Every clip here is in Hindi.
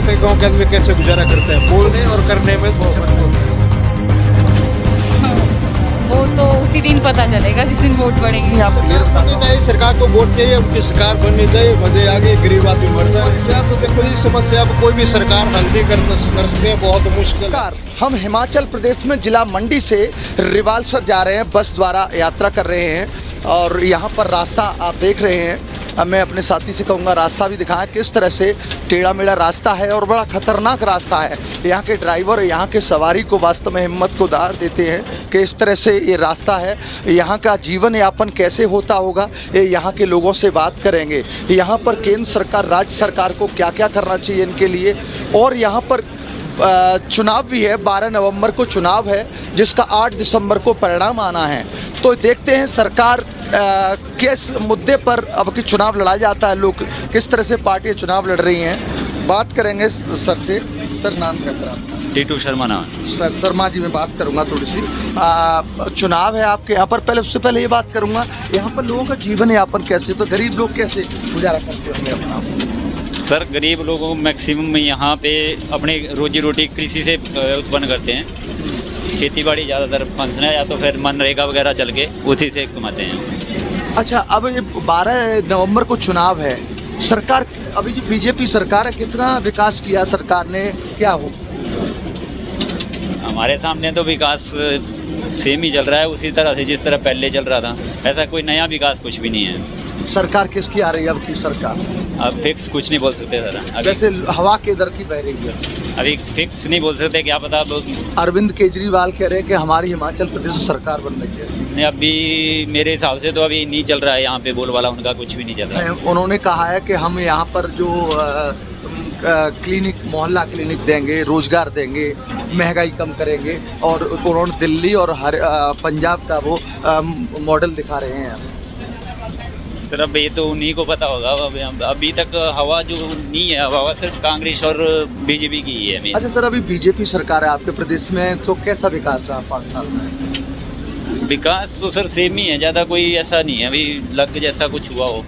करते हैं, गाँव के आदमी कैसे गुजारा करते हैं, बोलने और करने में बहुत फर्क होता है। वो तो उसी दिन पता चलेगा जिस दिन वोट पड़ेगी। सरकार चाहिए, सरकार को वोट चाहिए, उनकी सरकार बननी चाहिए, मजे आगे, गरीब आदमी मरता है। समस्या तो देखो जी, समस्या अब कोई भी सरकार हल नहीं कर सकते हैं, बहुत मुश्किल है। हम हिमाचल प्रदेश में जिला मंडी से रिवाल्सर जा रहे हैं, बस द्वारा यात्रा कर रहे हैं और यहाँ पर रास्ता आप देख रहे हैं। अब मैं अपने साथी से कहूँगा रास्ता भी दिखाएं, किस तरह से टेढ़ा मेढ़ा रास्ता है और बड़ा खतरनाक रास्ता है। यहाँ के ड्राइवर यहाँ के सवारी को वास्तव में हिम्मत को दार देते हैं कि इस तरह से ये रास्ता है। यहाँ का जीवन यापन कैसे होता होगा, ये यहाँ के लोगों से बात करेंगे। यहाँ पर केंद्र सरकार, राज्य सरकार को क्या क्या करना चाहिए इनके लिए। और यहाँ पर चुनाव भी है, 12 नवंबर को चुनाव है जिसका 8 दिसंबर को परिणाम आना है। तो देखते हैं सरकार किस मुद्दे पर अब की चुनाव लड़ा जाता है, लोग किस तरह से पार्टियां चुनाव लड़ रही हैं। बात करेंगे सर से। सर नाम क्या सर आपका? टीटू शर्मा नाम। सर शर्मा जी, मैं बात करूंगा थोड़ी सी। चुनाव है आपके यहाँ पर, पहले उससे पहले ये बात करूंगा यहाँ पर लोगों का जीवन यापन कैसे, तो गरीब लोग कैसे गुजारा करते होंगे अपना? सर गरीब लोगों को मैक्सिमम यहाँ पे अपनी रोजी रोटी कृषि से उत्पन्न करते हैं। खेती बाड़ी ज़्यादातर फंसना या तो फिर मनरेगा वगैरह चल के उसी से कमाते हैं। अच्छा, अब ये 12 नवंबर को चुनाव है, सरकार अभी जो बीजेपी सरकार है, कितना विकास किया सरकार ने, क्या हो? हमारे सामने तो विकास सेम ही चल रहा है, उसी तरह से जिस तरह पहले चल रहा था। ऐसा कोई नया विकास कुछ भी नहीं है। सरकार किसकी आ रही है अब की सरकार? अब फिक्स कुछ नहीं बोल सकते सर। अभी वैसे हवा के दर की बह रही है, अभी फिक्स नहीं बोल सकते, क्या पता। अरविंद केजरीवाल कह रहे हैं कि हमारी हिमाचल प्रदेश सरकार बन रही है। अभी मेरे हिसाब से तो अभी नहीं चल रहा है यहाँ पे बोलबाला उनका, कुछ भी नहीं चल रहा है। उन्होंने कहा है कि हम यहाँ पर जो क्लिनिक, मोहल्ला क्लिनिक देंगे, रोजगार देंगे, महंगाई कम करेंगे और उन्होंने दिल्ली और पंजाब का वो मॉडल दिखा रहे हैं। सर अब ये तो उन्हीं को पता होगा। अभी तक हवा जो नहीं है, हवा सिर्फ कांग्रेस और बीजेपी की ही है। अच्छा सर, अभी बीजेपी सरकार है आपके प्रदेश में, तो कैसा विकास रहा 5 साल में? विकास तो सर सेम ही है, ज़्यादा कोई ऐसा नहीं है अभी लग जैसा कुछ हुआ हो।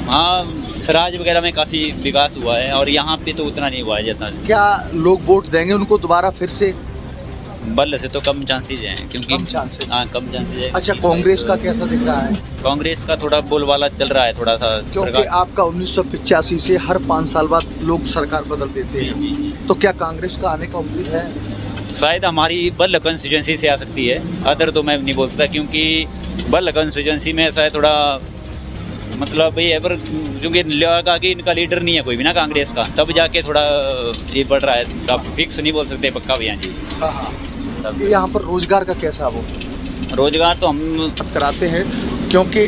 हाँ, सराज वगैरह में काफ़ी विकास हुआ है और यहाँ पे तो उतना नहीं हुआ है जितना। क्या लोग वोट देंगे उनको दोबारा फिर से? बल्ले से तो कम चांसेस हैं, क्योंकि कम चांसेस। हाँ, कम चांसेस है। अच्छा, कांग्रेस का कैसा दिख रहा है? कांग्रेस का थोड़ा बोलबाला चल रहा है थोड़ा सा, क्योंकि आपका 1985 से हर 5 साल बाद लोग सरकार बदल देते हैं, तो क्या कांग्रेस का आने का उम्मीद है? शायद हमारी बल्ल कंस्टिट्यूंसी से आ सकती है, अदर तो मैं नहीं बोल सकता, क्योंकि बल्ल कंस्टिट्यूंसी में शायद थोड़ा मतलब ये है, पर क्योंकि लगा कि इनका लीडर नहीं है कोई भी ना कांग्रेस का, तब जाके थोड़ा ये बढ़ रहा है। आप फिक्स नहीं बोल सकते पक्का भैया जी। यहाँ पर रोजगार का कैसा वो? रोजगार तो हम बात कराते हैं, क्योंकि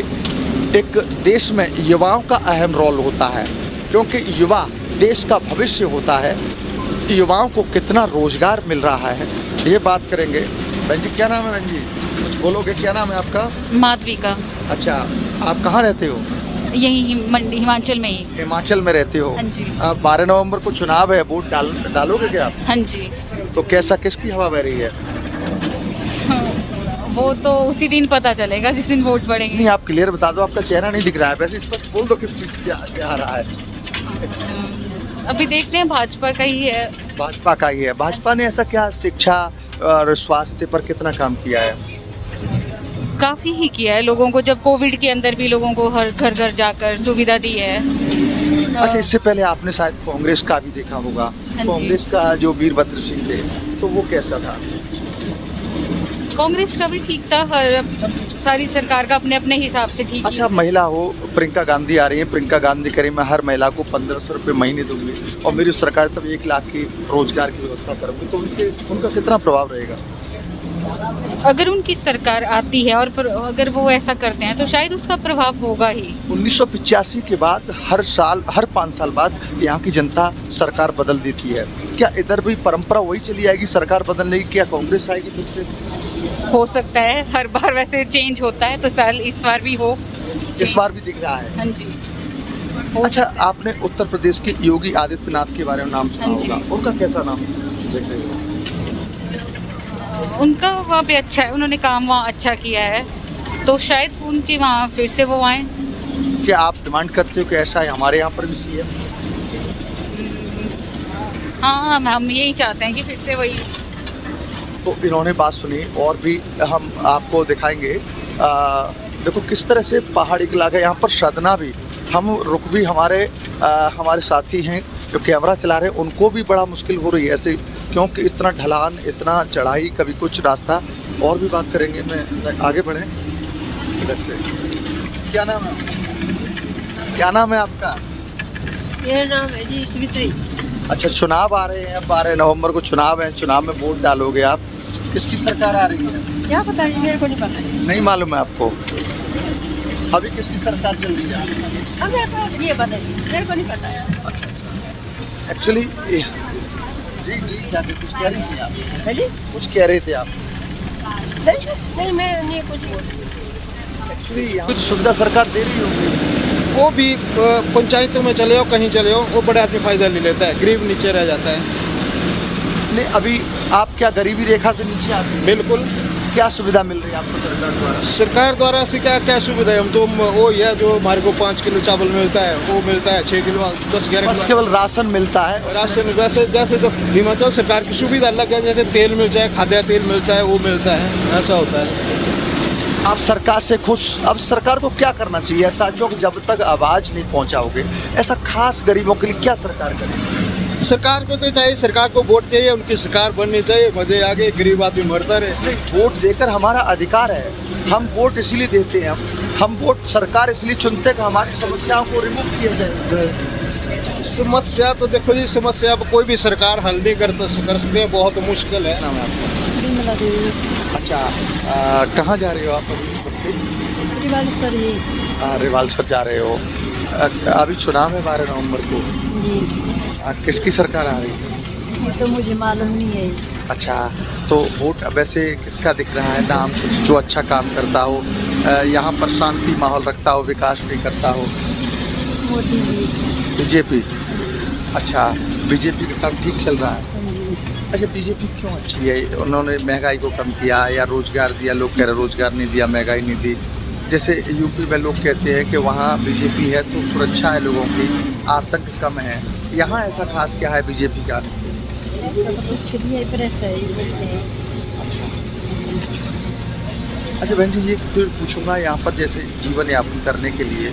एक देश में युवाओं का अहम रोल होता है, क्योंकि युवा देश का भविष्य होता है। युवाओं को कितना रोजगार मिल रहा है, ये बात करेंगे। बहन जी, क्या नाम है बहन जी? कुछ बोलोगे, क्या नाम है आपका? माधविका। अच्छा, आप कहाँ रहते हो? यही मंडी, हिमाचल में ही। हिमाचल में रहते हो? हाँ जी। 12 नवंबर को चुनाव है, वोट डालोगे क्या आप? हाँ जी। तो कैसा, किसकी हवा बह रही है? वो तो उसी दिन पता चलेगा जिस दिन वोट पड़ेगी। नहीं, आप क्लियर बता दो, आपका चेहरा नहीं दिख रहा है, वैसे स्पष्ट बोल दो किस चीज़ क्या आ रहा है। अभी देखते हैं, भाजपा का ही है। भाजपा का ही है। भाजपा ने ऐसा क्या शिक्षा और स्वास्थ्य पर कितना काम किया है? काफी ही किया है लोगों को, जब कोविड के अंदर भी लोगों को हर घर घर जाकर सुविधा दी है। अच्छा, इससे पहले आपने शायद कांग्रेस का भी देखा होगा। हाँ जी। कांग्रेस का जो वीरभद्र सिंह थे, तो वो कैसा था? कांग्रेस का भी ठीक था, हर सारी सरकार का अपने अपने हिसाब से ठीक। अच्छा, महिला हो, प्रियंका गांधी आ रही है, प्रियंका गांधी कह रही मैं हर महिला को 1500 रुपये महीने दूंगी और मेरी सरकार तब 1 लाख की रोजगार की व्यवस्था करूंगी, तो उनका कितना प्रभाव रहेगा? अगर उनकी सरकार आती है और अगर वो ऐसा करते हैं तो शायद उसका प्रभाव होगा ही। 1985 के बाद हर साल, हर 5 साल बाद यहाँ की जनता सरकार बदल देती है। क्या इधर भी परंपरा वही चली आएगी, सरकार बदलने की? क्या कांग्रेस आएगी फिर से? हो सकता है, हर बार वैसे चेंज होता है, तो इस बार भी हो। इस बार भी दिख रहा है। हाँ जी। अच्छा, आपने उत्तर प्रदेश के योगी आदित्यनाथ के बारे में नाम सुना हाँ जी। होगा, उनका कैसा नाम देख रहे हो? उनका वहाँ पे अच्छा है, उन्होंने काम वहाँ अच्छा किया है, तो शायद उनके वहाँ फिर से वो आए। क्या आप डिमांड करते हो कि ऐसा है हमारे यहाँ पर भी सीएम? हाँ, हम यही चाहते हैं कि फिर से वही। तो इन्होंने बात सुनी और भी हम आपको दिखाएंगे। देखो किस तरह से पहाड़ी इलाका, यहाँ पर सदना भी, हम रुक भी, हमारे साथी हैं जो कैमरा चला रहे हैं, उनको भी बड़ा मुश्किल हो रही है ऐसे, क्योंकि इतना ढलान, इतना चढ़ाई, कभी कुछ रास्ता। और भी बात करेंगे, मैं आगे बढ़ें इधर से। क्या नाम है, क्या नाम है आपका? मेरा नाम है जी स्मित्री। अच्छा, चुनाव आ रहे हैं, अब 12 नवंबर को चुनाव है, चुनाव में वोट डालोगे आप, किसकी सरकार आ रही है? क्या पता है, मेरे को नहीं पता है। नहीं मालूम है आपको? अभी किसकी सरकार चल रही है? अब मेरे को ये बताइए, मेरे को नहीं पता है। अच्छा अच्छा, एक्चुअली जी क्या थे, कुछ कह रही थी आप? है जी? कुछ कह रहे थे आप? नहीं, मैं नहीं कुछ बोल। एक्चुअली कुछ सुविधा सरकार दे रही होगी, वो भी पंचायतों में चले हो, कहीं चले हो, वो बड़े आदमी फ़ायदा ले लेता है, गरीब नीचे रह जाता है। नहीं अभी आप क्या गरीबी रेखा से नीचे आते हैं? बिल्कुल। क्या सुविधा मिल रही है आपको सरकार द्वारा? सरकार द्वारा से क्या सुविधा है? हम तो वो यह जो हमारे को 5 किलो चावल मिलता है, वो मिलता है 6 किलो, 10-11 बस किलो केवल राशन मिलता है। राशन। वैसे जैसे तो हिमाचल सरकार की सुविधा अलग है, जैसे तेल मिल जाए, खाद्य तेल मिलता है, वो मिलता है, ऐसा होता है। आप सरकार से खुश? अब सरकार को क्या करना चाहिए ऐसा जो कि जब तक आवाज़ नहीं पहुंचाओगे, ऐसा खास गरीबों के लिए क्या सरकार करेगी? सरकार को तो चाहिए, सरकार को वोट चाहिए, उनकी सरकार बननी चाहिए, मजे आगे, गरीब आदमी मरता रहे। वोट देकर हमारा अधिकार है, हम वोट इसलिए देते हैं, हम वोट सरकार इसलिए चुनते हैं कि हमारी समस्याओं को रिमूव किया जाए। समस्या तो देखो जी, समस्या अब कोई भी सरकार हल नहीं कर सकते हैं, बहुत मुश्किल है। नाम है आपका? बिमला देवी। अच्छा, कहाँ जा रहे हो आप अभी इस बस से? रिवाल्सर ही। रिवाल्सर जा रहे हो। अभी चुनाव है 12 नवंबर को, जी। किसकी सरकार आ रही है? ये तो मुझे मालूम नहीं है। अच्छा, तो वोट वैसे किसका दिख रहा है नाम, कुछ जो अच्छा काम करता हो, यहाँ पर शांति माहौल रखता हो, विकास भी करता हो? मोदी जी। बीजेपी। अच्छा, बीजेपी का काम ठीक चल रहा है। जी। अच्छा, बीजेपी क्यों अच्छी है? उन्होंने महंगाई को कम किया या रोजगार दिया? लोग कह रहे रोजगार नहीं दिया, महंगाई नहीं दी। जैसे यूपी में लोग कहते हैं कि वहाँ बीजेपी है तो सुरक्षा है लोगों की, आतंक कम है। यहाँ ऐसा खास क्या है बीजेपी का आने से? ऐसा तो कुछ नहीं है, प्रेस है ये। अच्छा बहन जी, ये फिर पूछूंगा, यहाँ पर जैसे जीवन यापन करने के लिए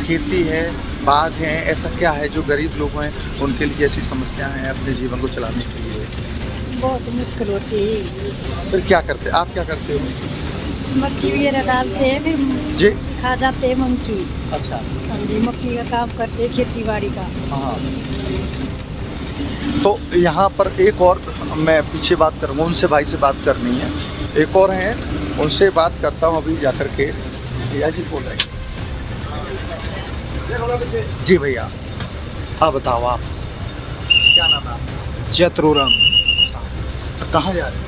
खेती है, बाग हैं, ऐसा क्या है जो गरीब लोग हैं उनके लिए जैसी समस्या हैं अपने जीवन को चलाने के लिए? बहुत मुश्किल होती है। फिर क्या करते, आप क्या करते हो? मक्की वगैरह डालते हैं, फिर जी। खा जाते हैं मक्की। अच्छा। हाँ जी, मक्की का काम करते हैं, खेती बाड़ी का। हाँ, तो यहाँ पर एक और मैं पीछे बात करूँगा, उनसे भाई से बात करनी है, एक और हैं, उनसे बात करता हूँ अभी जाकर के। भैया जी बोल रहे हैं। जी भैया, हाँ बताओ आप, क्या नाम है आपका? जयत्रोराम। कहाँ जा रहे हैं?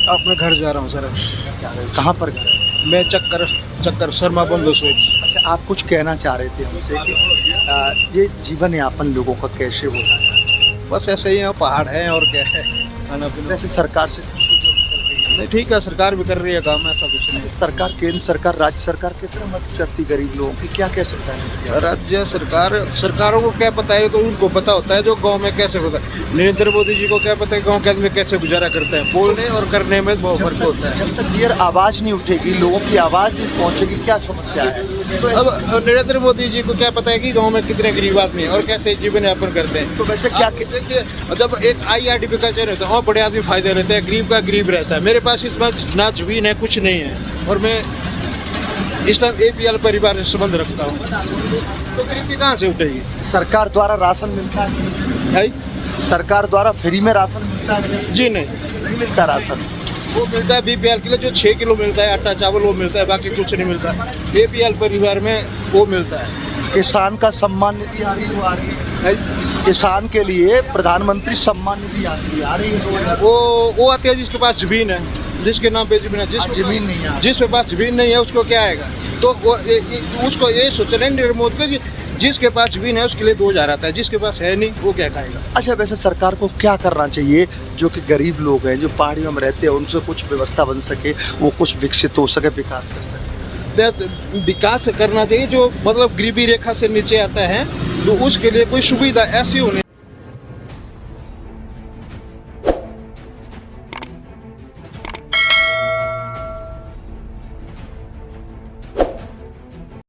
अपने घर जा रहा हूँ सर। कहाँ पर घर है? मैं चक्कर शर्मा बंधु स्वीट्स। अच्छा, आप कुछ कहना चाह रहे थे हमसे कि ये जीवन यापन लोगों का कैसे होता है? बस ऐसे ही है, पहाड़ है और क्या है, खाना पीना। वैसे सरकार से नहीं ठीक है, सरकार भी कर रही है काम, ऐसा कुछ नहीं। सरकार, केंद्र सरकार, राज्य सरकार कितना मदद करती गरीब लोगों की, क्या क्या सुविधा है? राज्य सरकारों को क्या पता है, तो उनको पता होता है जो गांव में कैसे होता है। नरेंद्र मोदी जी को क्या पता है गांव के आदमी कैसे गुजारा करते हैं। बोलने और करने में बहुत फर्क होता है। जब तक क्लियर आवाज़ नहीं उठेगी, लोगों की आवाज़ नहीं पहुंचेगी, क्या समस्या है? तो अब नरेंद्र मोदी जी को क्या पता है कि गांव में कितने गरीब आदमी हैं और कैसे जीवन यापन करते हैं। तो वैसे क्या जब एक IRDP का चयन होता है, बड़े आदमी फायदे रहते हैं, गरीब का गरीब रहता है। मेरे पास इस बार ना जमीन है, कुछ नहीं है, और मैं इस्लाम APL परिवार से संबंध रखता हूँ, तो गरीबी कहाँ से उठेगी? सरकार द्वारा राशन मिलता है? सरकार द्वारा फ्री में राशन मिलता है? जी नहीं मिलता राशन। वो मिलता है BPL के लिए, जो 6 किलो मिलता है आटा चावल, वो मिलता है, बाकी कुछ नहीं मिलता। APL परिवार में वो मिलता है। किसान का सम्मान निधि आ रही है, किसान के लिए प्रधानमंत्री सम्मान निधि आ रही है। वो आती है जिसके पास जमीन है, जिसके नाम पे जमीन है, जमीन नहीं है, जिसके पास जमीन नहीं है उसको क्या आएगा? तो वो उसको ये सोचना है नरेंद्र मोदी को, जिसके पास जमीन है उसके लिए 2000 आता है, जिसके पास है नहीं वो क्या खाएगा? अच्छा, वैसे सरकार को क्या करना चाहिए जो कि गरीब लोग हैं, जो पहाड़ियों में रहते हैं, उनसे कुछ व्यवस्था बन सके, वो कुछ विकसित हो सके, विकास कर सके? विकास करना चाहिए, जो मतलब गरीबी रेखा से नीचे आता है, तो उसके लिए कोई सुविधा ऐसी होनी